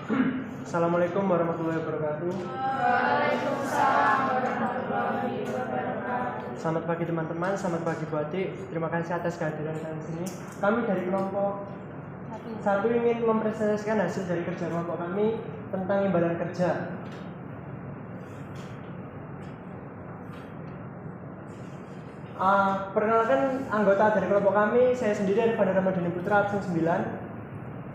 Assalamualaikum warahmatullahi wabarakatuh. Waalaikumsalam warahmatullahi wabarakatuh. Selamat pagi teman-teman, selamat pagi Bu Atik. Terima kasih atas kehadiran kalian di sini. Kami dari kelompok 1 ingin mempresentasikan hasil dari kerja kelompok kami tentang imbalan kerja. Perkenalkan anggota dari kelompok kami, saya sendiri Arifan Ramadhani Putra, absen 9.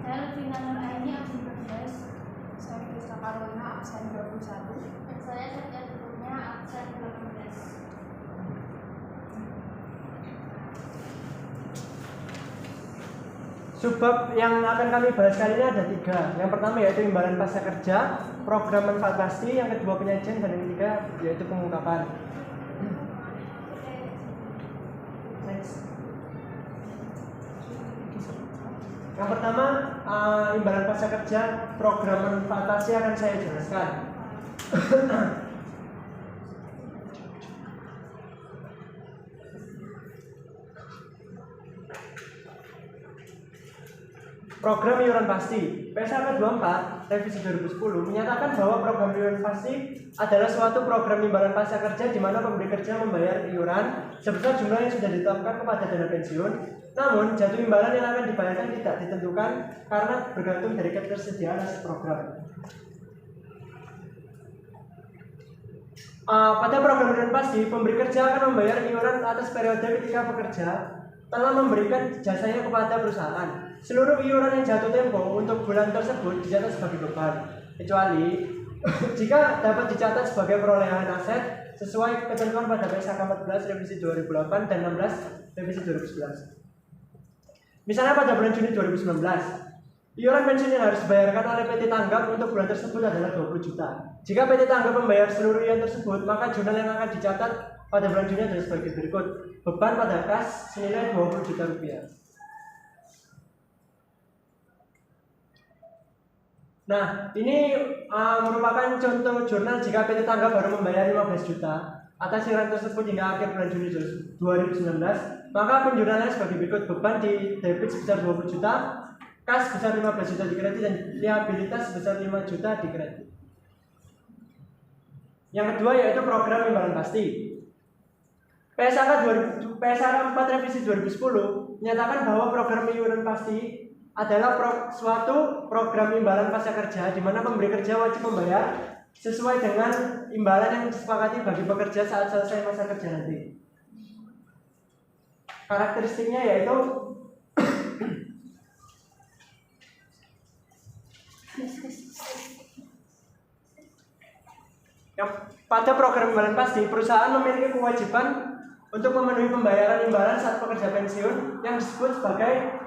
Saya Lutfi Nur Aini, absen 12. Saya Krista Karolina, absen 21. Dan saya Setia Turunnya, absen 18. Subbab yang akan kami bahas kali ini ada 3. Yang pertama yaitu imbalan pasca kerja, program manfaat pasti, yang kedua penyajian, dan yang ketiga yaitu pengungkapan. Yang pertama, imbalan pasca kerja, program manfaat pasti akan saya jelaskan. Program iuran pasti PSAK 24 revisi 2010 menyatakan bahwa program iuran pasti adalah suatu program imbalan pasca kerja di mana pemberi kerja membayar iuran sebesar jumlah yang sudah ditetapkan kepada dana pensiun. Namun jatuh imbalan yang akan dibayarkan tidak ditentukan karena bergantung dari ketersediaan aset program. Pada program iuran pasti, pemberi kerja akan membayar iuran atas periode ketika pekerja telah memberikan jasanya kepada perusahaan. Seluruh iuran yang jatuh tempo untuk bulan tersebut dicatat sebagai beban, kecuali jika dapat dicatat sebagai perolehan aset sesuai ketentuan pada PSAK 14 revisi 2008 dan 16 revisi 2011. Misalnya pada bulan Juni 2019, iuran pensiun yang harus dibayarkan oleh PT Tanggap untuk bulan tersebut adalah 20 juta. Jika PT Tanggap membayar seluruh iuran tersebut, maka jurnal yang akan dicatat pada bulan Juni adalah sebagai berikut. Beban pada kas senilai 20 juta rupiah. Nah, ini merupakan contoh jurnal jika PT Tanggap baru membayar 15 juta atas iuran tersebut hingga akhir bulan Juni 2019, maka akun jurnalnya sebagai berikut. Beban di debit sebesar 20 juta, kas sebesar 15 juta di kredit, dan liabilitas sebesar 5 juta di kredit. Yang kedua yaitu program imbalan pasti. PSAK 4 revisi 2010 menyatakan bahwa program iuran pasti adalah suatu program imbalan pasca kerja di mana pemberi kerja wajib membayar sesuai dengan imbalan yang disepakati bagi pekerja saat selesai masa kerja nanti. Karakteristiknya yaitu pada program imbalan pasti, perusahaan memiliki kewajiban untuk memenuhi pembayaran imbalan saat pekerja pensiun yang disebut sebagai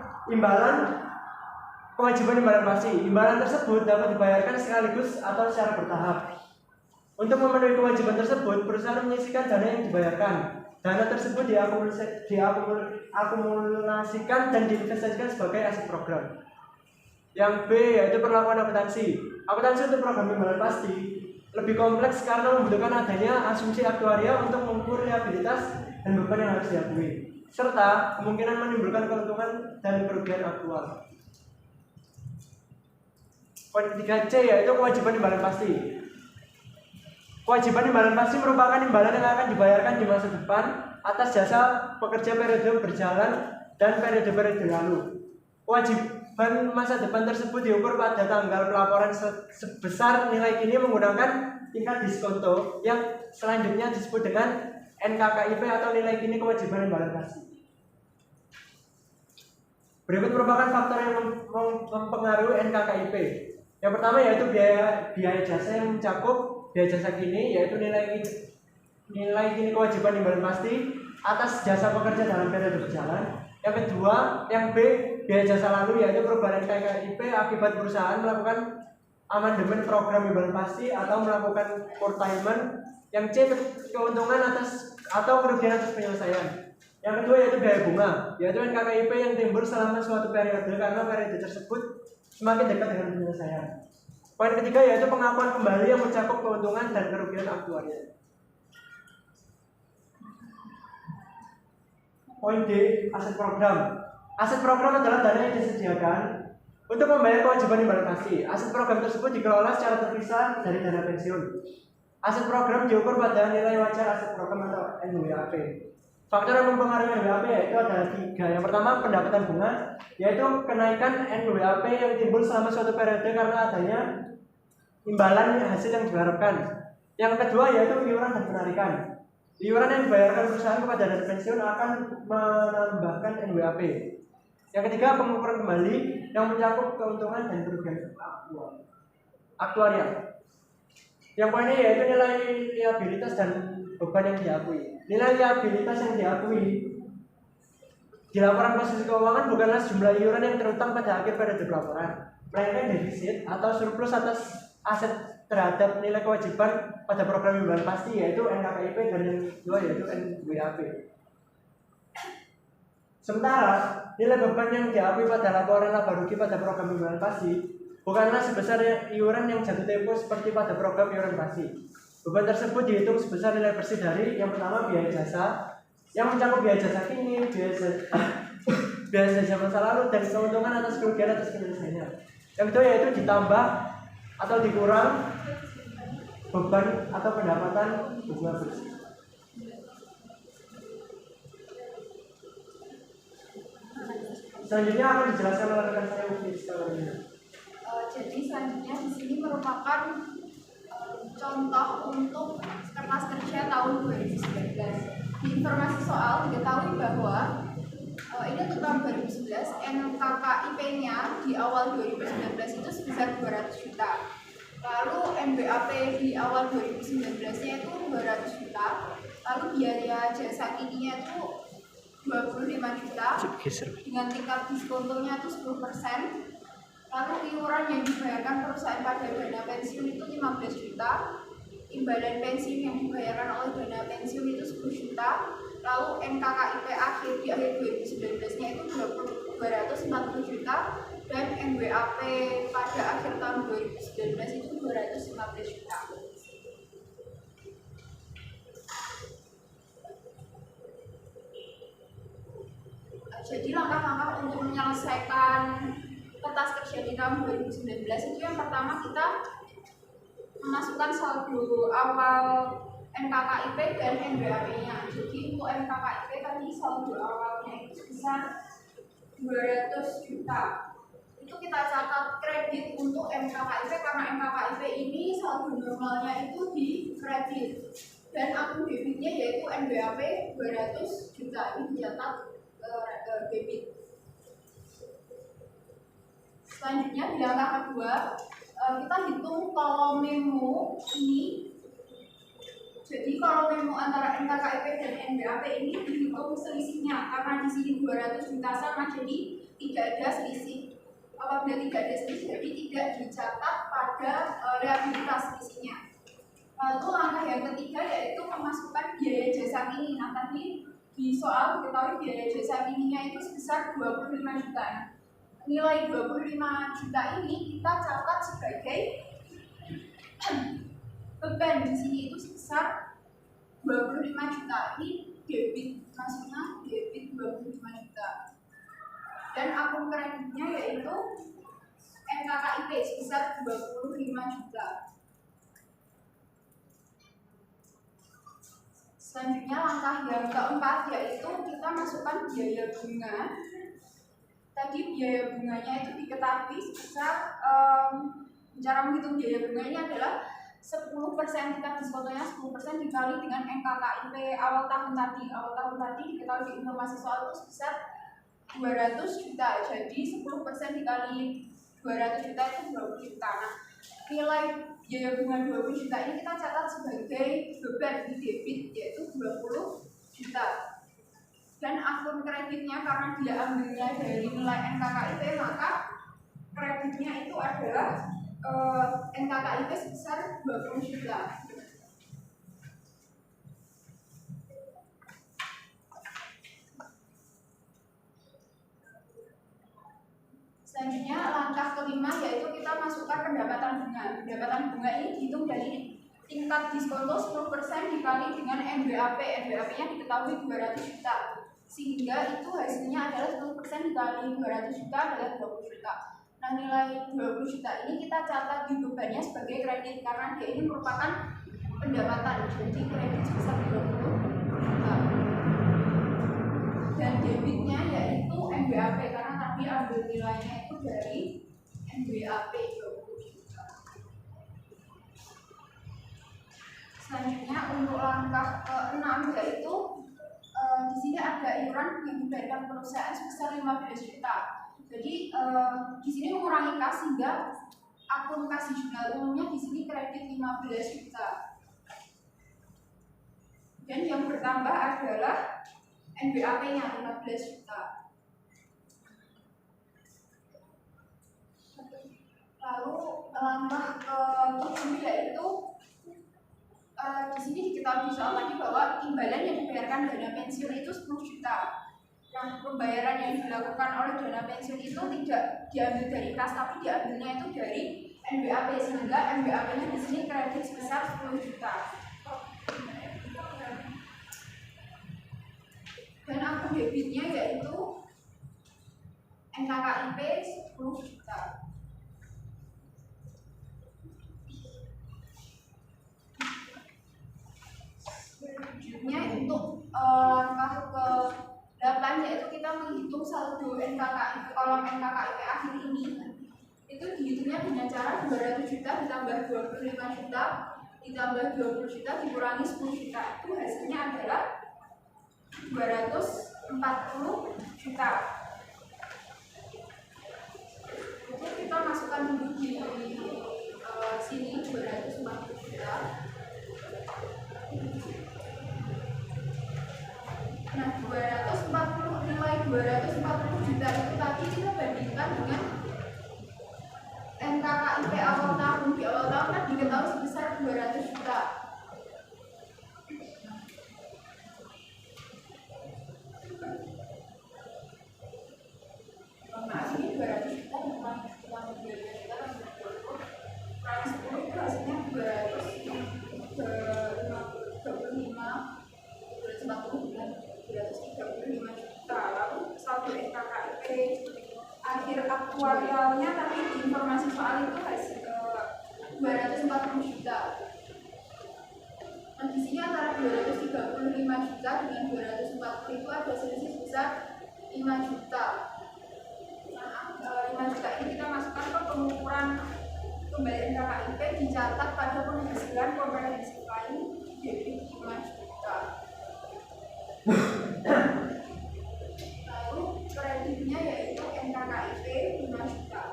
kewajiban imbalan pasti. Imbalan tersebut dapat dibayarkan sekaligus atau secara bertahap. Untuk memenuhi kewajiban tersebut, perusahaan menyisihkan dana yang dibayarkan. Dana tersebut diakumulasikan dan diinvestasikan sebagai aset program. Yang B yaitu perlakuan akuntansi. Akuntansi untuk program imbalan pasti lebih kompleks karena membutuhkan adanya asumsi aktuaria untuk mengukur liabilitas dan beban yang harus diakui, serta kemungkinan menimbulkan keuntungan dan kerugian aktual. Poin ketiga C yaitu kewajiban imbalan pasti. Kewajiban imbalan pasti merupakan imbalan yang akan dibayarkan di masa depan atas jasa pekerja periode berjalan dan periode lalu. Kewajiban masa depan tersebut diukur pada tanggal pelaporan sebesar nilai kini menggunakan tingkat diskonto yang selanjutnya disebut dengan NKKIP atau nilai kini kewajiban imbalan pasti. Berikut merupakan faktor yang mempengaruhi NKKIP. Yang pertama yaitu biaya jasa yang mencakup biaya jasa kini, yaitu nilai kini kewajiban imbalan pasti atas jasa pekerja dalam periode berjalan. Yang kedua, yang B, biaya jasa lalu, yaitu perubahan NKKIP akibat perusahaan melakukan amandemen program imbalan pasti atau melakukan curtailment. Yang C, keuntungan atas atau kerugian atas penyelesaian. Yang kedua yaitu biaya bunga, yaitu NKKIP yang timbul selama suatu periode karena periode tersebut semakin dekat dengan penyelesaian. Poin ketiga yaitu pengakuan kembali yang mencakup keuntungan dan kerugian aktuaria. Poin D, aset program. Aset program adalah dana yang disediakan Untuk membayar kewajiban imbalan pasti, aset program tersebut dikelola secara terpisah dari dana pensiun. Aset program diukur pada nilai wajar aset program atau NWAP. Faktor yang mempengaruhi NWAP yaitu ada 3. Yang pertama, pendapatan bunga, yaitu kenaikan NWAP yang timbul selama suatu periode karena adanya imbalan hasil yang diharapkan. Yang kedua yaitu iuran dan penarikan. Iuran yang dibayarkan perusahaan kepada dana pensiun akan menambahkan NWAP. Yang ketiga, pengukuran kembali yang mencakup keuntungan dan kerugian aktuarial. Yang poinnya yaitu nilai liabilitas dan beban yang diakui. Nilai liabilitas yang diakui di laporan posisi keuangan bukanlah jumlah iuran yang terutang pada akhir periode pelaporan, melainkan defisit atau surplus atas aset terhadap nilai kewajiban pada program imbalan pasti, yaitu NKKIP, dan yang kedua yaitu NWAP. Sementara nilai beban yang diakui pada laporan laba rugi pada program imbalan pasti bukanlah sebesar iuran yang jatuh tempo seperti pada program iuran pasti. Beban tersebut dihitung sebesar nilai bersih dari yang pertama biaya jasa yang mencakup biaya jasa kini, biaya jasa masa lalu, dan keuntungan atas kerugian atas penyelesaiannya. Yang kedua yaitu ditambah atau dikurang beban atau pendapatan bunga bersih. Selanjutnya akan dijelaskan oleh rekan saya Ufi sekarang. Jadi selanjutnya di sini merupakan contoh untuk kertas kerja tahun 2019. Di informasi soal diketahui bahwa ini untuk tahun 2011 NKKIP-nya di awal 2019 itu sebesar 200 juta. Lalu NBAP di awal 2019-nya itu 200 juta. Lalu biaya jasa kininya itu 25 juta dengan tingkat diskontonya itu 10%. Lalu iuran yang dibayarkan perusahaan pada dana pensiun itu 15 juta. Imbalan pensiun yang dibayarkan oleh dana pensiun itu 10 juta. Lalu NKKIP akhir di akhir 2019-nya itu 240 juta. Dan NWAP pada akhir tahun 2019 itu 215 juta. Jadi langkah-langkah untuk menyelesaikan kertas kerja di tahun 2019 itu yang pertama kita memasukkan saldo awal NKKIP dan NBAP-nya. Jadi untuk NKKIP tadi saldo awalnya itu sebesar 200 juta. Itu kita catat kredit untuk NKKIP karena NKKIP ini saldo normalnya itu di kredit. Dan akun debitnya yaitu NBAP 200 juta ini dicatat debit. Selanjutnya di langkah kedua kita hitung kolom memo ini. Jadi kolom memo antara NKKIP dan NBAP ini dihitung selisihnya karena di sini 200 juta sama, jadi tidak ada selisih. Apabila tidak ada selisih, jadi tidak dicatat pada liabilitas selisihnya. Lalu langkah yang ketiga yaitu memasukkan biaya jasa kini. Nah tadi di soal diketahui biaya jasa kininya itu sebesar 25 juta. Nilai 25 juta ini kita catat sebagai beban di sini itu sebesar 25 juta. Ini debit, maksudnya debit 25 juta. Dan akun kreditnya yaitu NKKIP sebesar 25 juta. Selanjutnya langkah yang keempat yaitu kita masukkan biaya bunga. Tadi biaya bunganya itu diketahui sebesar cara menghitung biaya bunganya adalah 10% tingkat diskontonya 10% dikali dengan NKKIP awal tahun tadi. Awal tahun tadi diketahui di informasi soal itu sebesar 200 juta. Jadi 10% dikali 200 juta itu 20 juta. Nah, nilai biaya bunga 20 juta ini kita catat sebagai beban di debit yaitu 20 juta. Dan akun kreditnya karena dia ambilnya dari nilai NKKIP maka kreditnya itu adalah NKKIP sebesar 20 juta. Selanjutnya langkah kelima yaitu kita masukkan pendapatan bunga. Pendapatan bunga ini dihitung dari tingkat diskonto 10% dikali dengan NBAP. NBAP-nya diketahui 200 juta. Sehingga itu hasilnya adalah 10% dikali 200 juta adalah 20 juta. Nah, nilai 20 juta ini kita catat di bebannya sebagai kredit karena dia ini merupakan pendapatan, jadi kredit sebesar 20 juta. Dan debitnya yaitu MBAP karena tadi ambil nilainya itu dari MBAP 20 juta. Selanjutnya untuk langkah ke-6 yaitu di sini ada iuran yang dibayarkan perusahaan sebesar 15 juta. Jadi di sini mengurangi kas sehingga akun kas jurnal umumnya di sini kredit 15 juta. Dan yang bertambah adalah NBAP-nya 15 juta. Lalu langkah ke-7 yaitu di sini diketahui soal tadi bahwa imbalan yang dibayarkan dana pensiun itu 10 juta. Yang pembayaran yang dilakukan oleh dana pensiun itu tidak diambil dari kas tapi diambilnya itu dari NBAP sehingga NBAP-nya di sini kredit sebesar 10 juta. Dan akun debitnya yaitu NKKIP 10 juta. Selanjutnya untuk langkah ke-8 yaitu kita menghitung saldo NKKIP, kolom NKKIP akhir ini itu dihitungnya dengan cara 200 juta ditambah 25 juta ditambah 20 juta dikurangi 10 juta, itu hasilnya adalah 240 juta. Itu kita masukkan dulu di sini 240 juta. Nah, 240 juta itu tadi kita bandingkan dengan NKKIP awal tahun. Di awal tahun kan diketahui sebesar 200 juta. Maaf, ini 200 juta ditambah 200 juta kurang 10 itu hasilnya 235 juta. Lalu saldo NKKIP akhir aktuarialnya tapi di informasi soal itu hasil 240 juta. Nah, di sini antara 235 juta dengan 240 itu ada selisih sebesar 5 juta. Nah, 5 juta ini kita masukkan ke pengukuran kembali NKKIP dicatat pada penghasilan komprehensif lain debit 5 juta. Lalu kreditnya yaitu NKKIP 5 juta.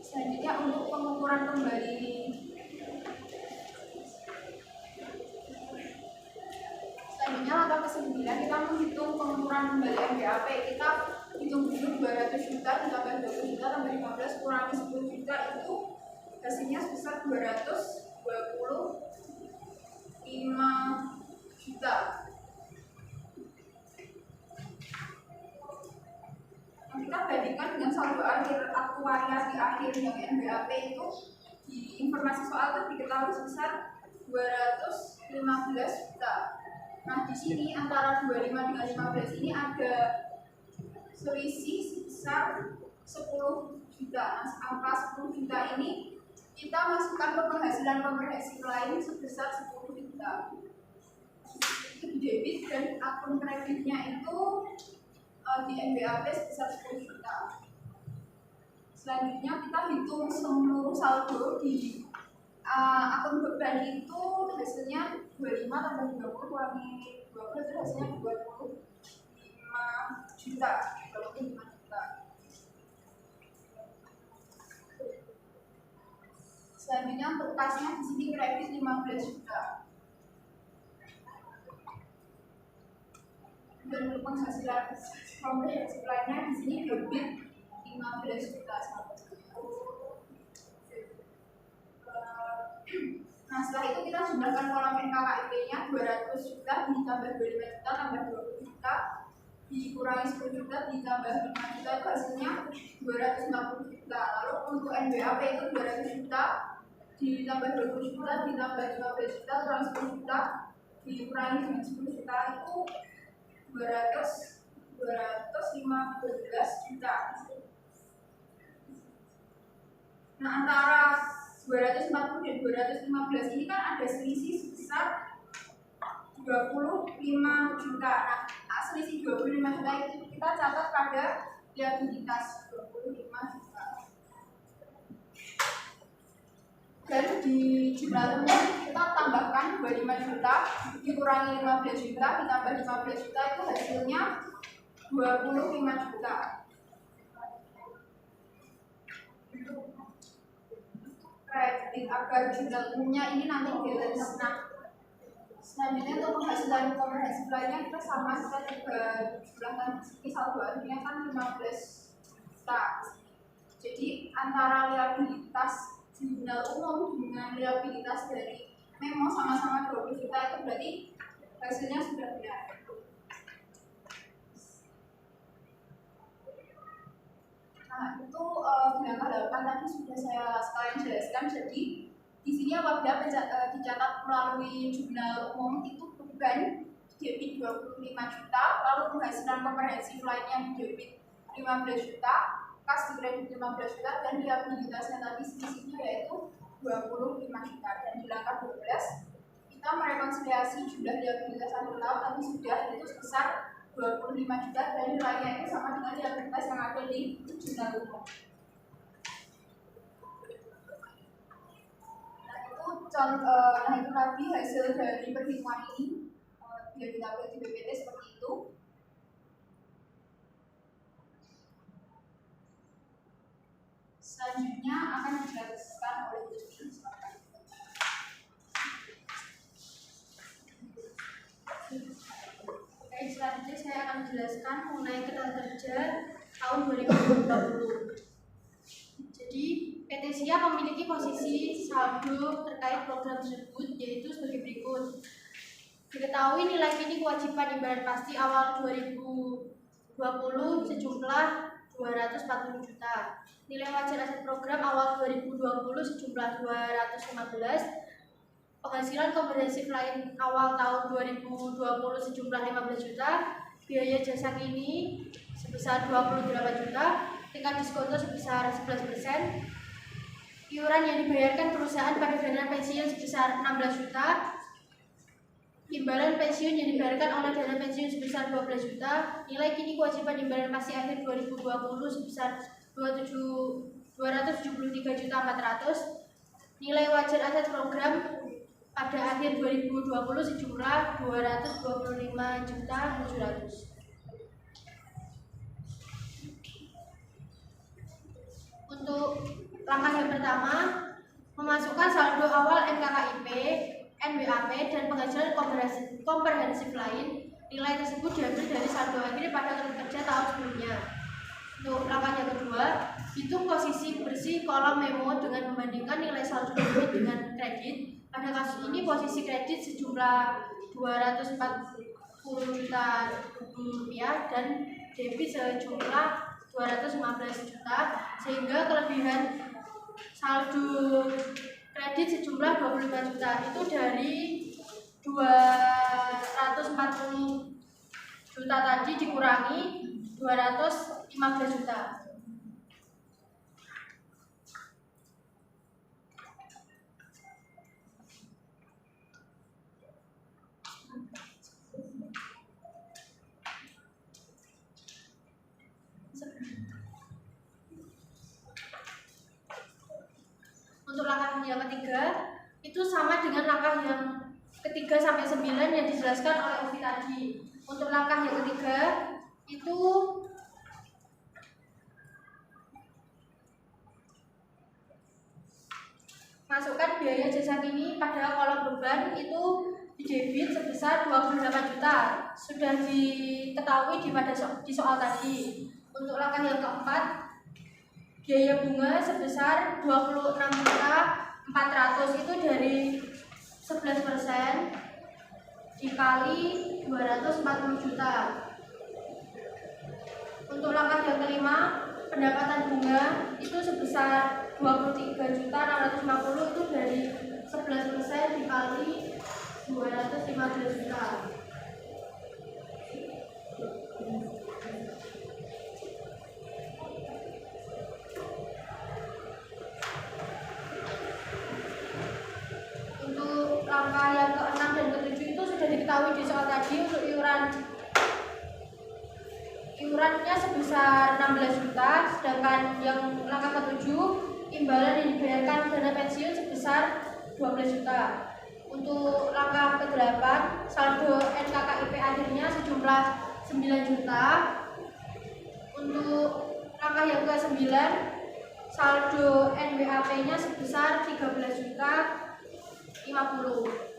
Selanjutnya untuk pengukuran kembali langkah ke-9 kita menghitung pengukuran kembali MBAP. Kita hitung dulu 200 juta ditambah 20 juta tambah 15 kurangi 10 juta itu hasilnya sebesar 225 juta. Nah, kita bandingkan dengan saldo akhir aktuaria di akhir yang MBAP itu di informasi soal itu diketahui sebesar 215 juta. Nah, di sini antara 25 dengan 15 ini ada selisih sebesar 10 juta. Nah, angka 10 juta ini kita masukkan ke penghasilan komprehensif lain sebesar 10 juta. Itu di debit dan akun kreditnya itu di MBAP sebesar 10 juta. Selanjutnya kita hitung seluruh saldo di akun beban itu hasilnya 25 tambah 20 kurangi 20 itu hasilnya 25 juta. 25 juta. Selanjutnya untuk kasnya di sini kredit 15 juta. Dan untuk penghasilan komprehensif lainnya di sini debit 15 juta. Nah, setelah itu kita jumlahkan kolom NKKIP-nya 200 juta ditambah 25 juta tambah 20 juta dikurangi 10 juta ditambah 5 juta itu hasilnya 250 juta. Lalu untuk NBAP itu 200 juta ditambah 20 juta ditambah 15 juta kurangi 10 juta dikurangi dengan 10 juta itu 225 215 juta. Nah, antara 240 dan 215 ini kan ada selisih sebesar 25 juta. Nah, selisih 25 juta itu kita catat pada liabilitas 25 juta. Dan di jumlah umum kita tambahkan 25 juta dikurangi 15 juta ditambah 15 juta itu hasilnya 25 juta. Kredit agar jumlah umumnya ini nanti balance. Nah, selanjutnya untuk penghasilan komprehensif lainnya kita sama, kita juga jumlahkan saldo akhirnya kan 15 juta. Jadi antara liabilitas jurnal umum dengan liabilitas dari memo sama-sama 20 juta itu berarti hasilnya sudah benar. Nah, itu di langkah 8 tadi sudah saya sekalian jelaskan. Jadi di sini apabila dicatat melalui jurnal umum itu beban debit 25 juta, lalu penghasilan komprehensif lainnya debit 15 juta, kas di kredit 15 juta, dan liabilitasnya tadi selisihnya yaitu 25 juta. Dan di langkah 12 kita merekonsiliasi jumlah liabilitas akhir tahun tadi sudah itu sebesar 25 juta dan nilainya itu sama dengan liabilitas yang ada di jurnal umum. Nah itu tadi hasil dari perhitungan ini biar kita buat di BPT seperti itu. Selanjutnya akan dijelaskan oleh Yusri. Oke, selanjutnya saya akan menjelaskan mengenai ketenaga kerja tahun 2020. Jadi PT SIA memiliki posisi saldo terkait program tersebut yaitu sebagai berikut. Diketahui nilai kini kewajiban imbalan pasti awal 2020 sejumlah 240 juta. Nilai wajar aset program awal 2020 sejumlah 215. Penghasilan komprehensif lain awal tahun 2020 sejumlah 15 juta. Biaya jasa kini sebesar 28 juta. Tingkat diskonto sebesar 11%. Iuran yang dibayarkan perusahaan pada dana pensiun sebesar 16 juta. Imbalan pensiun yang dibayarkan oleh dana pensiun sebesar 12 juta. Nilai kini kewajiban imbalan pasti akhir 2020 sebesar 273 juta 400. Nilai wajar aset program pada akhir 2020 sejumlah 225 juta 700. Untuk langkah yang pertama, memasukkan saldo awal NKKIP, NWAP, dan penghasilan komprehensif lain. Nilai tersebut diambil dari saldo akhir pada kerja tahun sebelumnya. Untuk langkah yang kedua, hitung posisi bersih kolom memo dengan membandingkan nilai saldo debit dengan kredit. Pada kasus ini posisi kredit sejumlah 240 juta rupiah dan debit sejumlah 215 juta, sehingga kelebihan saldo kredit sejumlah 25 juta itu dari 240 juta tadi dikurangi 215 juta. Untuk langkah yang ketiga itu sama dengan langkah yang ketiga sampai 9 yang dijelaskan oleh Ufi tadi. Untuk langkah yang ketiga itu masukkan biaya jasa kini pada kolom beban itu di debit sebesar 28 juta. Sudah diketahui di soal tadi. Untuk langkah yang keempat, biaya bunga sebesar 26 juta 400 itu dari 11% dikali 240 juta. Untuk langkah yang kelima, pendapatan bunga itu sebesar 23 juta 650 itu dari 11% dikali 215 juta. suratnya sebesar 16 juta, sedangkan yang langkah ketujuh imbalan yang dibayarkan dana pensiun sebesar 12 juta. Untuk langkah ke-8, saldo NKKIP akhirnya sejumlah 9 juta. Untuk langkah yang ke-9, saldo NWAP-nya sebesar 13 juta 50.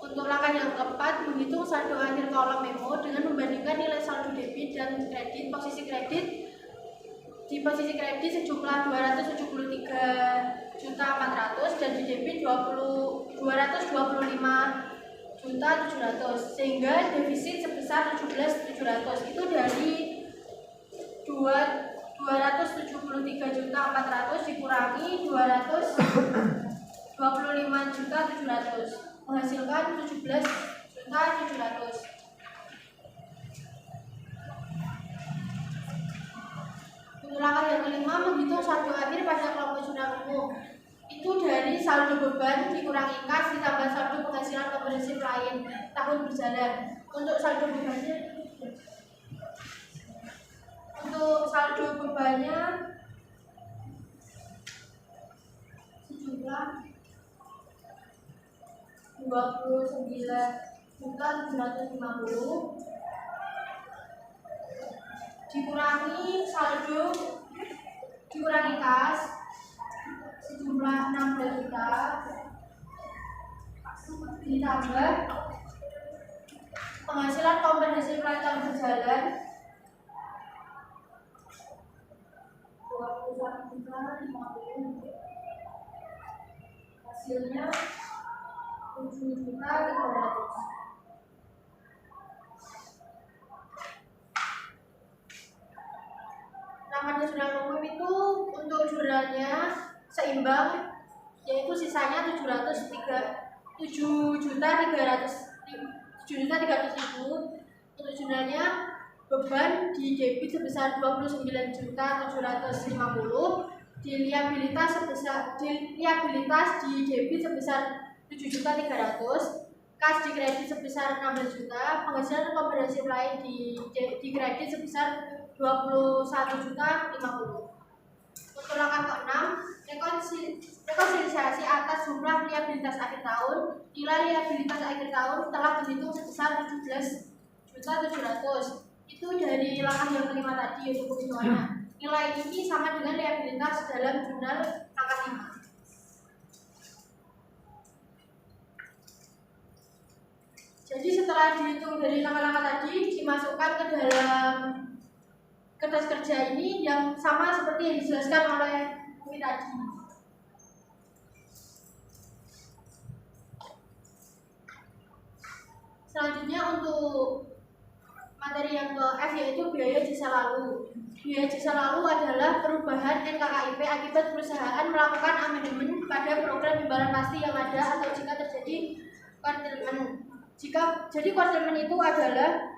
Untuk langkah yang keempat, menghitung saldo akhir kolom memo dengan membandingkan nilai saldo debit dan kredit. Di posisi kredit sejumlah 273.400.000 dan di debit 225.700.000, sehingga defisit sebesar 17.700. Itu dari 273.400.000 dikurangi 225.700.000 menghasilkan 17.700.000. Untuk langkah yang kelima, menghitung saldo akhir pada kelompok jurnal umum. Itu dari saldo beban dikurangi kas ditambah saldo penghasilan komprehensif lain tahun berjalan. Untuk saldo bebannya sejumlah 29.750 dikurangi kas sejumlah 16 juta ditambah penghasilan komprehensif lain tahun berjalan 21.050, hasilnya 7.300.000. Namanya jurnal umum itu untuk jurnalnya seimbang, yaitu sisanya 7.300.000. Untuk jurnalnya beban di debit sebesar 29.750.000, di liabilitas di debit sebesar 7.300.000, kas di kredit sebesar 16 juta, penghasilan komprehensif lain di kredit sebesar 21.050. Untuk langkah ke-6, rekonsiliasi atas jumlah liabilitas akhir tahun. Nilai liabilitas akhir tahun telah dihitung sebesar 17.700.000. Itu dari langkah yang kelima tadi untuk penghitungannya. Nilai ini sama dengan liabilitas dalam jurnal langkah 5. Jadi setelah dihitung dari langkah-langkah tadi, dimasukkan ke dalam kertas kerja ini yang sama seperti yang dijelaskan oleh Umi tadi. Selanjutnya untuk materi yang ke F, yaitu biaya jasa lalu. Biaya jasa lalu adalah perubahan NKKIP akibat perusahaan melakukan amandemen pada program imbalan pasti yang ada atau jika terjadi quarterment. Jadi quarterment itu adalah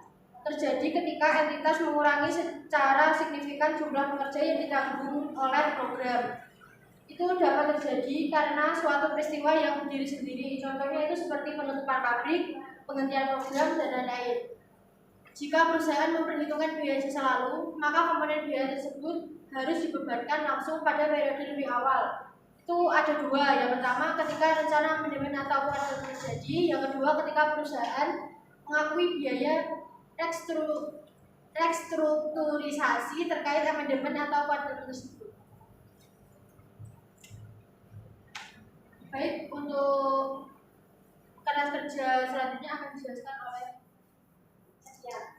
terjadi ketika entitas mengurangi secara signifikan jumlah pekerja yang ditanggung oleh program. Itu dapat terjadi karena suatu peristiwa yang berdiri sendiri. Contohnya itu seperti penutupan pabrik, penghentian program, dan lain-lain. Jika perusahaan memperhitungkan biaya jasa lalu, maka komponen biaya tersebut harus dibebankan langsung pada periode lebih awal. Itu ada dua. Yang pertama, ketika rencana amandemen atau quarterment terjadi. Yang kedua, ketika perusahaan mengakui biaya restrukturisasi terkait amandemen atau quarterment tersebut. Baik, untuk kertas kerja selanjutnya akan dijelaskan oleh Asia.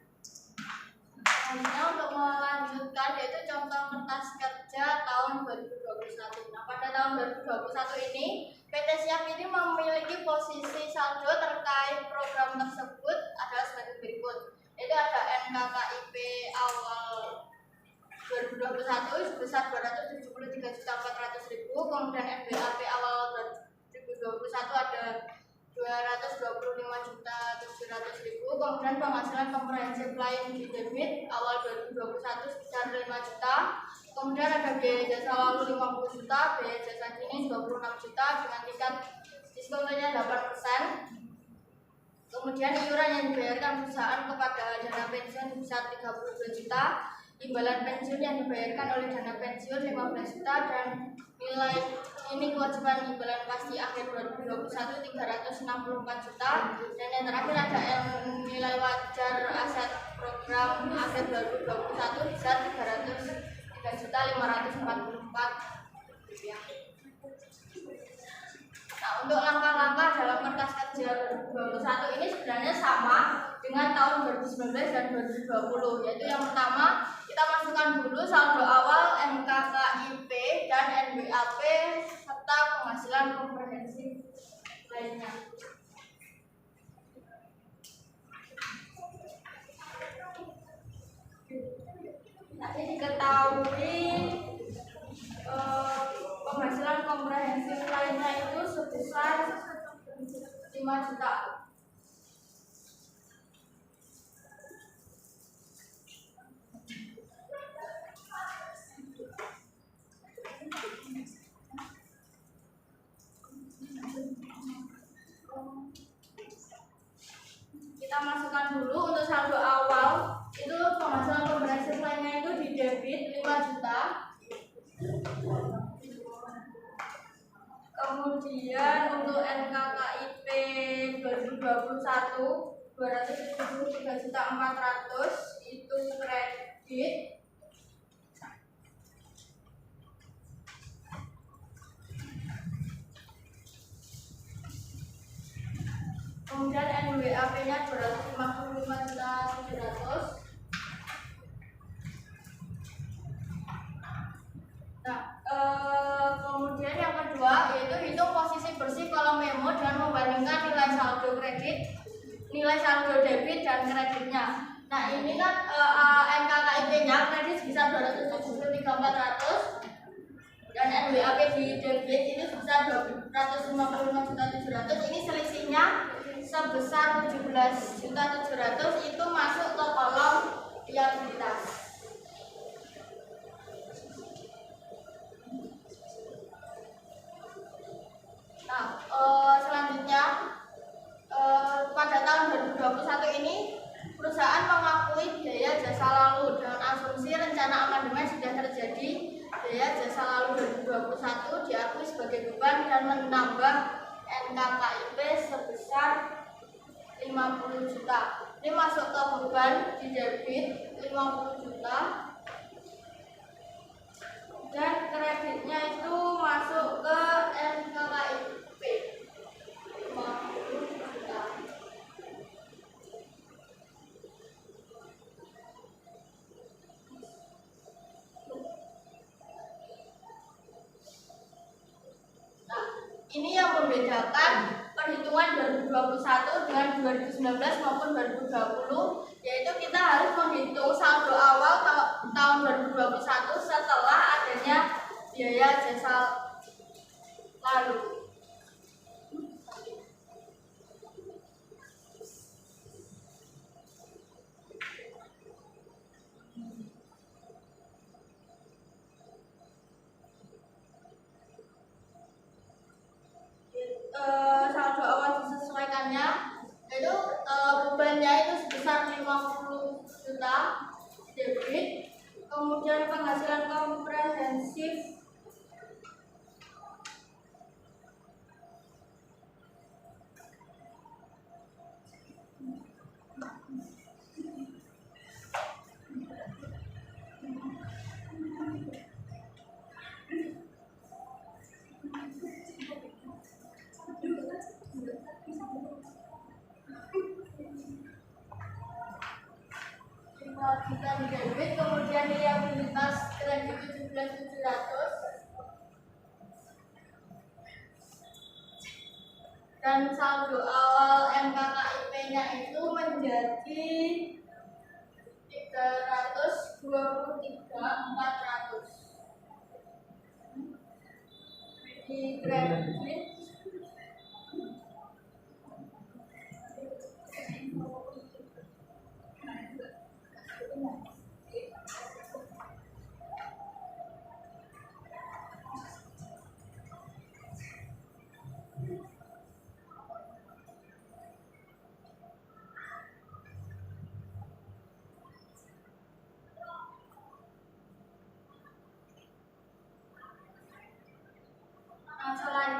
Selanjutnya untuk melanjutkan yaitu contoh kertas kerja tahun 2021. Nah, pada tahun 2021 ini PT Siap ini memiliki posisi saldo terkait program tersebut adalah sebagai berikut. Itu ada NKKIP awal 2021 sebesar 273.400.000, kemudian NBAP awal 2021 ada 225.700.000, kemudian penghasilan komprehensif lain di debit awal 2021 sebesar 5 juta, Kemudian ada biaya jasa lalu 50 juta, biaya jasa kini 26 juta dengan tingkat diskonnya 8%. Kemudian iuran yang dibayarkan perusahaan kepada dana pensiun sebesar 32 juta, imbalan pensiun yang dibayarkan oleh dana pensiun 15 juta, dan nilai ini kewajiban imbalan pasti akhir 2021 364 juta, dan yang terakhir ada nilai wajar aset program akhir 2021 besar 303.544 rupiah. Nah, untuk langkah-langkah dalam kertas kerja 2021 ini sebenarnya sama dengan tahun 2019 dan 2020, yaitu yang pertama kita masukkan dulu saldo awal NKKIP dan NBAP serta penghasilan komprehensif lainnya. Nah, ini diketahui penghasilan komprehensif lainnya itu sebesar 5 juta. Kita masukkan dulu untuk saldo awal itu penghasilan komprehensif lainnya itu di debit 5 juta. Kemudian untuk NKKIP 2021 273.400 itu kredit. Kemudian NWAP-nya 255.700. Nah, kemudian yang kedua yaitu hitung posisi bersih kolom memo dan membandingkan nilai saldo kredit, nilai saldo debit dan kreditnya. Nah, ini kan NKKIP-nya kredit sebesar 273.400 dan NWAP di debit ini sebesar 255.700. Ini selisihnya sebesar 17.700 itu masuk ke kolom liabilitas. Nah, selanjutnya pada tahun 2021 ini perusahaan mengakui biaya jasa lalu dengan asumsi rencana amandemen sudah terjadi. Biaya jasa lalu 2021 diakui sebagai beban dan menambah NKKIP sebesar 50 juta. Ini masuk ke beban di debit 50 juta. Dan kreditnya itu masuk ke NKKIP 50 juta. Nah, ini yang membedakan perhitungan 2021 dengan 2019 maupun 2020, yaitu kita harus menghitung saldo awal tahun 2021 setelah adanya biaya jasa lalu. Saldo awal disesuaikannya yaitu bebannya itu sebesar 50 juta debit, kemudian penghasilan komprehensif kita di debit, kemudian liabilitas kredit 17.700 dan saldo awal NKKIP-nya itu menjadi 323.400 di kredit.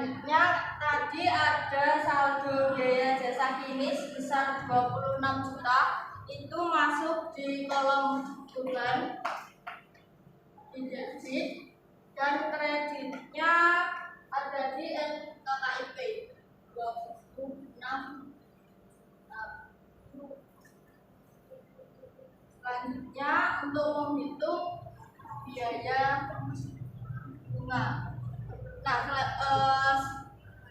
Selanjutnya tadi ada saldo biaya jasa kini sebesar 26 juta, itu masuk di kolom beban di debit, dan kreditnya ada di NKKIP 26. Selanjutnya untuk menghitung biaya bunga. Nah,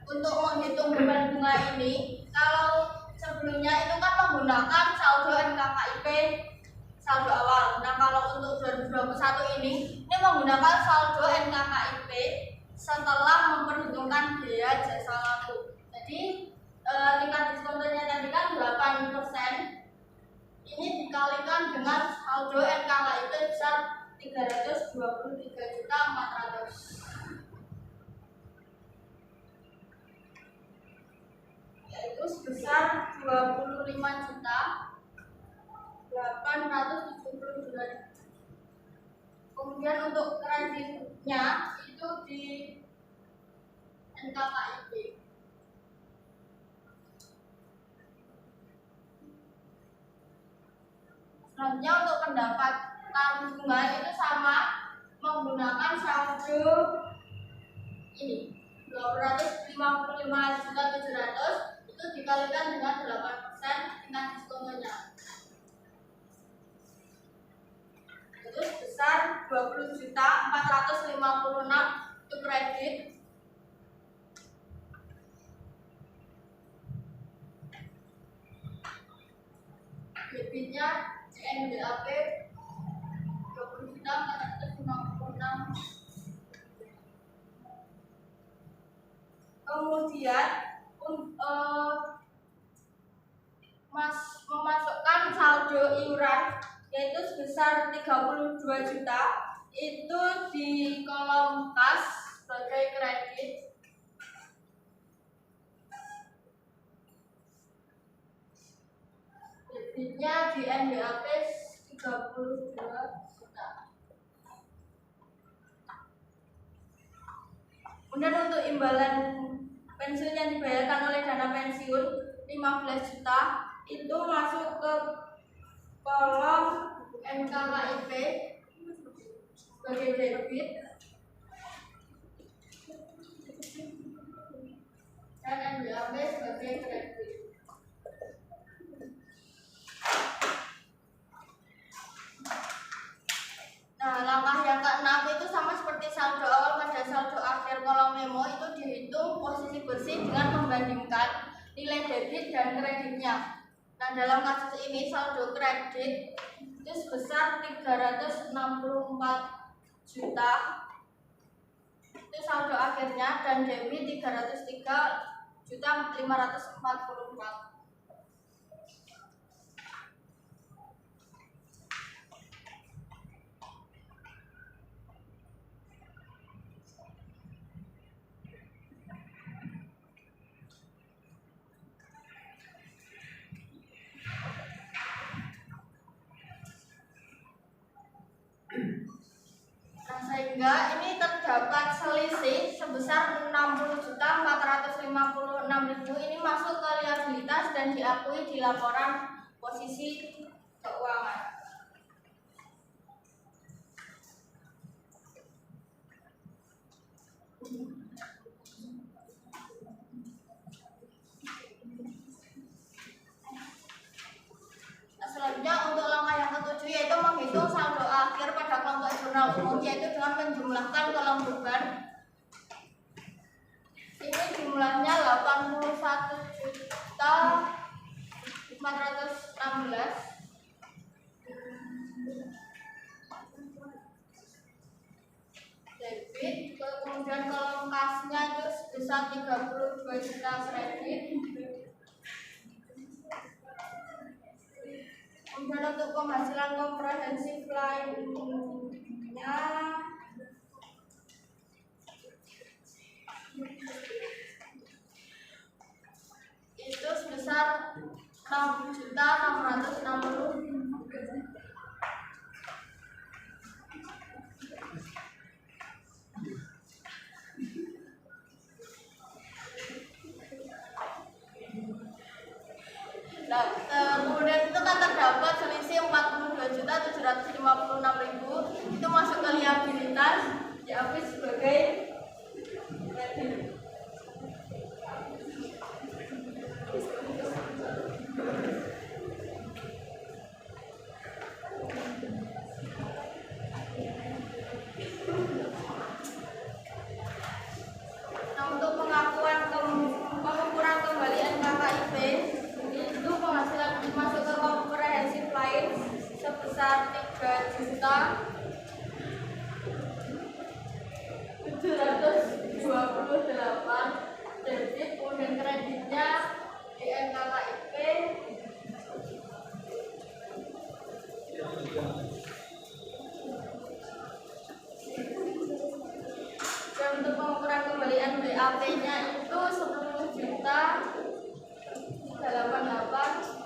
untuk menghitung beban bunga ini, kalau sebelumnya itu kan menggunakan saldo NKKIP saldo awal. Nah, kalau untuk 2021 ini menggunakan saldo NKKIP setelah memperhitungkan biaya jasa laku. Jadi tingkat diskonnya tadi kan 8%. Ini dikalikan dengan saldo NKKIP besar 323.400.000, yaitu sebesar 25.872.000. Kemudian untuk kreditnya itu di NKKIP. Selanjutnya untuk pendapatan bunga itu sama, menggunakan saldo ini 255.700.000 itu dikalikan dengan 8% tingkat diskonnya, itu sebesar 20.456.000 untuk kredit. Debitnya CNBAP 20.456.000. Kemudian memasukkan saldo iuran yaitu sebesar 32 juta, itu di kolom kas sebagai kredit. Debitnya di NBAP 32 juta. Kemudian untuk imbalan pensiun yang dibayarkan oleh dana pensiun 15 juta, itu masuk ke kolom NKKIP sebagai debit, dan NBAP sebagai kredit. Nah, langkah yang ke-6 itu sama seperti saldo awal pada saldo akhir kolom memo, itu dihitung posisi bersih dengan membandingkan nilai debit dan kreditnya. Nah, dalam kasus ini saldo kredit itu sebesar 364 juta, itu saldo akhirnya, dan debit 303.544. Nah, sehingga ini terdapat selisih sebesar 60.456.000, ini masuk ke liabilitas dan diakui di laporan posisi keuangan. Selanjutnya untuk langkah yang ke-7 yaitu menghitung saldo akhir pada kelompok jurnal umum, yaitu dengan menjumlahkan kolom beban. Ini jumlahnya 81.416. Debit, kemudian kolom kasnya itu sebesar 32 juta kredit. Kemudian untuk penghasilan komprehensif lainnya itu sebesar 6.660.000. untuk pengukuran kembali NBAP-nya itu 10 juta 88.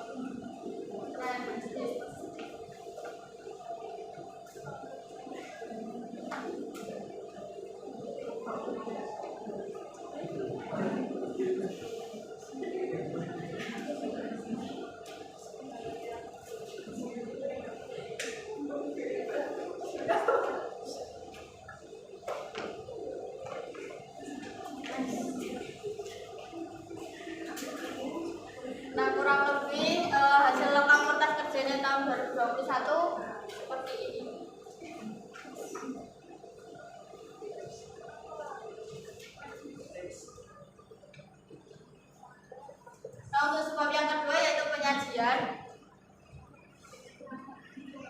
Nah, kurang lebih hasil lekam kertas kerjanya tahun 2021 seperti ini. Nah, untuk sebab yang kedua yaitu penyajian.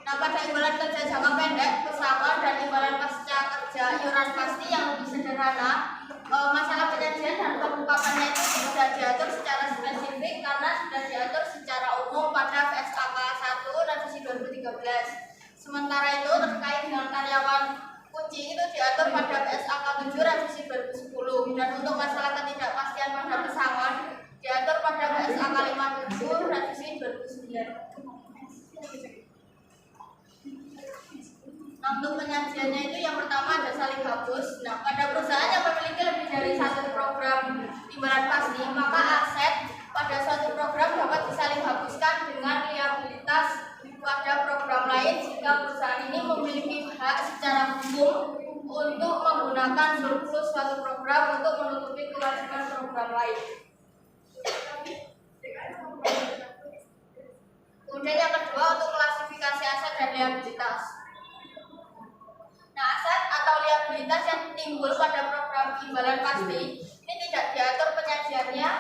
Nah, pada imbalan kerja jangka pendek, pesangon, dan imbalan pasca kerja iuran pasti yang lebih sederhana, masalah penyajian dan pengungkapannya itu sudah diatur secara spesifik karena sudah diatur secara umum pada PSAK 1 revisi 2013. Sementara itu terkait dengan karyawan kunci itu diatur pada PSAK 7 revisi 2010, dan untuk masalah ketidakpastian pada pesangon diatur pada PSAK 57 revisi 2009. Nah, untuk penyajiannya itu yang pertama ada saling hapus. Nah, pada perusahaan yang memiliki lebih dari satu program imbalan pasti, maka aset pada suatu program dapat disaling hapuskan dengan liabilitas pada program lain jika perusahaan ini memiliki hak secara hukum untuk menggunakan surplus suatu program untuk menutupi kewajiban program lain. Kemudian yang kedua untuk klasifikasi aset dan liabilitas. Nah, aset atau liabilitas yang timbul pada program imbalan pasti ini tidak diatur penyajiannya,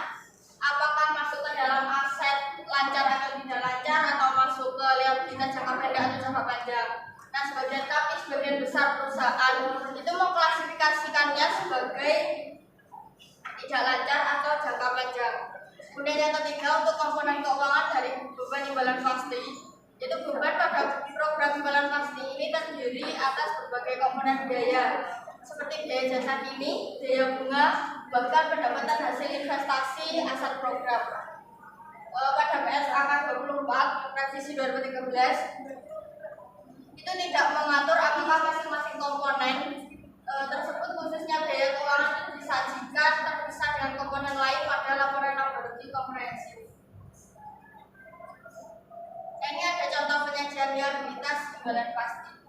apakah masuk ke dalam aset lancar atau tidak lancar, atau masuk ke liabilitas jangka pendek atau jangka panjang. Nah, sebagian besar perusahaan itu mengklasifikasikannya sebagai tidak lancar atau jangka panjang. Kemudian yang ketiga untuk komponen keuangan dari beban imbalan pasti. Yaitu beban pada program imbalan pasti ini terdiri atas berbagai komponen biaya seperti biaya jasa kini, biaya bunga, bahkan pendapatan hasil investasi aset program. Pada PSAK 24 revisi 2013 itu tidak mengatur apakah masing-masing komponen tersebut khususnya biaya keuangan itu disajikan terpisah dengan komponen lain pada laporan audit komprehensif. Nah, ini ada contoh penyajian liabilitas imbalan pasti.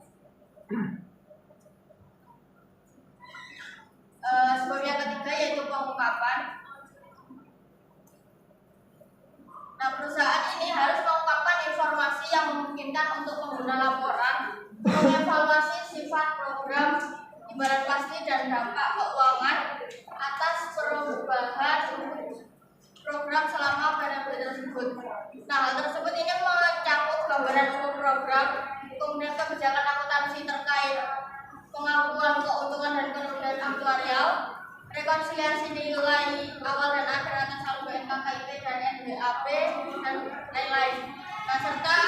Sebab yang ketiga yaitu pengungkapan. Nah, perusahaan ini harus mengungkapkan informasi yang memungkinkan untuk pengguna laporan mengevaluasi sifat program imbalan pasti dan dampak keuangan atas perubahan program selama periode tersebut. Nah, hal tersebut ini mencakup gambaran umum program, kemudian kebijakan akuntansi terkait pengakuan keuntungan dan kerugian aktuarial, rekonsiliasi nilai awal dan akhir atas saldo NKKIP dan NBAP dan lain-lain. Nah, serta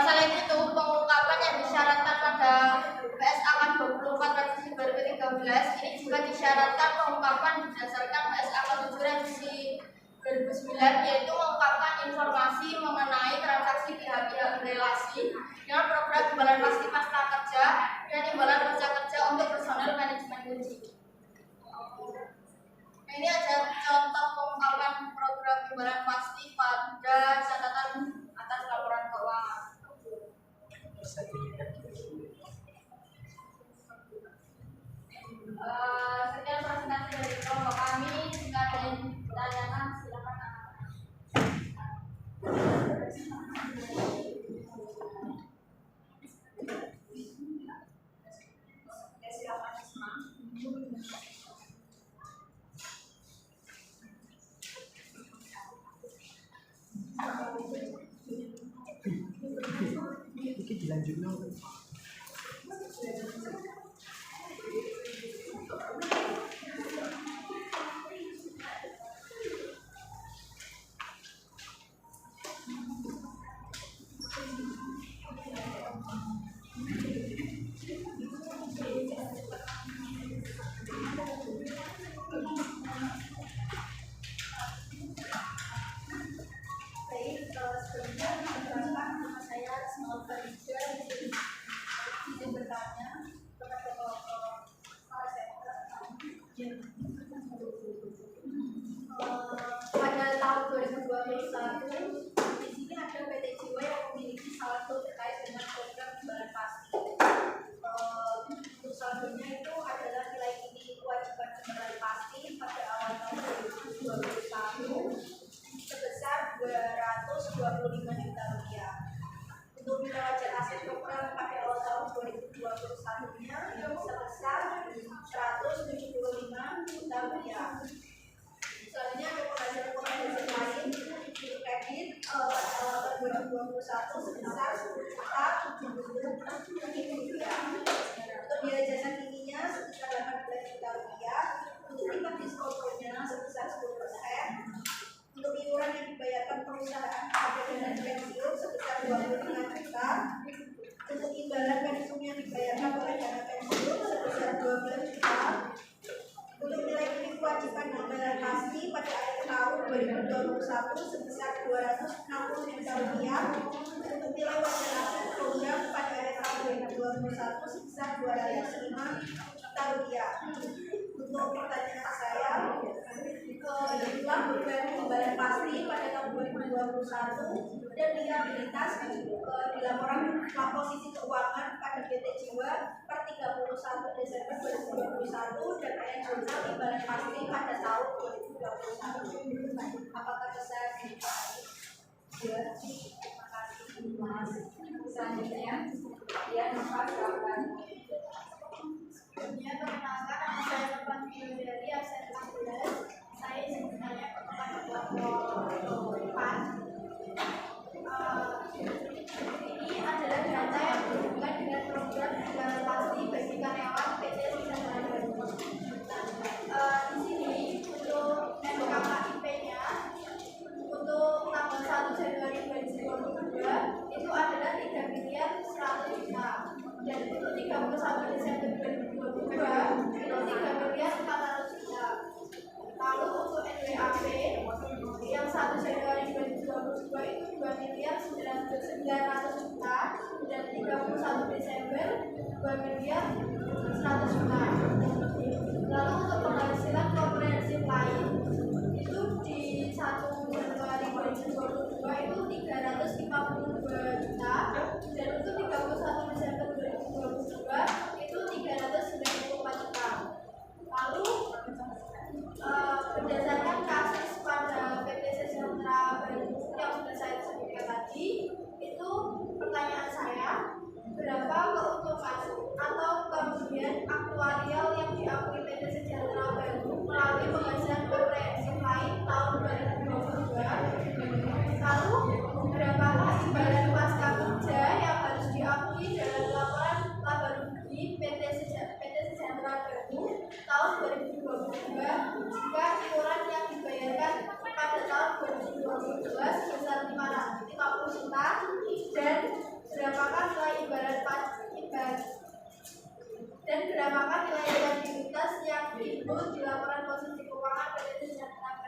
selain itu pengungkapan yang disyaratkan pada PSAK 24 revisi 2013 ini juga disyaratkan pengungkapan berdasarkan PSAK 7 revisi 2009, yaitu mengungkapkan informasi mengenai transaksi pihak-pihak relasi dengan program imbalan pasti pasca kerja dan imbalan pasca kerja untuk personel manajemen kunci. Nah, ini ada contoh pengungkapan program imbalan pasti pada catatan atas laporan keuangan. Sekian presentasi dari kelompok kami. Jika ada yang ditanyakan silakan. Ini dilanjutkan. Baik, sebelumnya perkenalkan nama saya Ismail Farida. Izin bertanya kepada Bapak pada tahun 2021 di sini ada PT Jiwa yang memiliki saldo terkait dengan program imbalan pasti. Untuk saldonya itu adalah nilai ini kewajiban imbalan pasti pada awal tahun 2021 sebesar 225 juta rupiah. Untuk nilai wajar aset program pada awal tahun 2021-nya sebesar 175 juta rupiah. Selanjutnya ada rekomendasi lain untuk kredit pada awal tahun 2021 sebesar 470 rupiah. Untuk biaya jasa kininya sebesar 18 juta rupiah. Untuk tingkat diskonnya sebesar 10%. Untuk iuran yang dibayarkan perusahaan pada dana pensiun sebesar 25 juta. Untuk imbalan pensiun yang dibayarkan oleh dana pensiun sebesar 12 juta. Untuk nilai ini kewajiban imbalan pasti pada akhir tahun 2021 sebesar 260 juta rupiah. Untuk nilai wajar aset program pada akhir tahun 2021 sebesar 205 juta rupiah. Untuk pertanyaan saya, itulah program imbalan pasti pada tahun 2021 dan liabilitas di laporan posisi keuangan pada PT Jiwa per 31 Desember 2021 dan ayat jurnal imbalan pasti pada tahun 2021. Apakah bisa dipahami? Ya, terima kasih Mas. Selanjutnya, ya, Mas, silakan. Sebelumnya perkenalkan nama saya Nurman dari absen 14. Saya ingin bertanya kepada Bapak Pan. Ini adalah data yang berhubungan dengan program imbalan pasti bagi karyawan PT Sejahtera Baru. Di sini untuk NKKIP-nya untuk tanggal 1 Januari 2022 itu adalah 3 miliar 100 juta. Dan untuk 31 Desember 2022 itu 3 miliar 400 juta. Lalu untuk NWAP yang 1 Januari 2022 itu 2 miliar 900 juta dan 31 Desember 2 miliar 100 juta. Lalu untuk penghasilan komprehensif lain itu di 1 Januari 2022 itu 352 juta dan untuk 31 Desember 2022 itu 394 juta. Lalu berdasarkan kasus pada PT Sejahtera Baru yang sudah saya sebutkan tadi, itu pertanyaan saya, berapa keuntungan atau kerugian aktuarial yang diakui PT Sejahtera Baru melalui penghasilan komprehensif lain tahun 2022? Lalu berapakah imbalan pasca kerja yang harus diakui dalam laporan laba rugi PT Sejahtera Baru tahun 2022 jika iuran yang dibayarkan pada tahun 2022 sebesar 550 juta dan berapakah nilai imbalan dan berapakah nilai liabilitas yang timbul di laporan posisi keuangan PT Sejahtera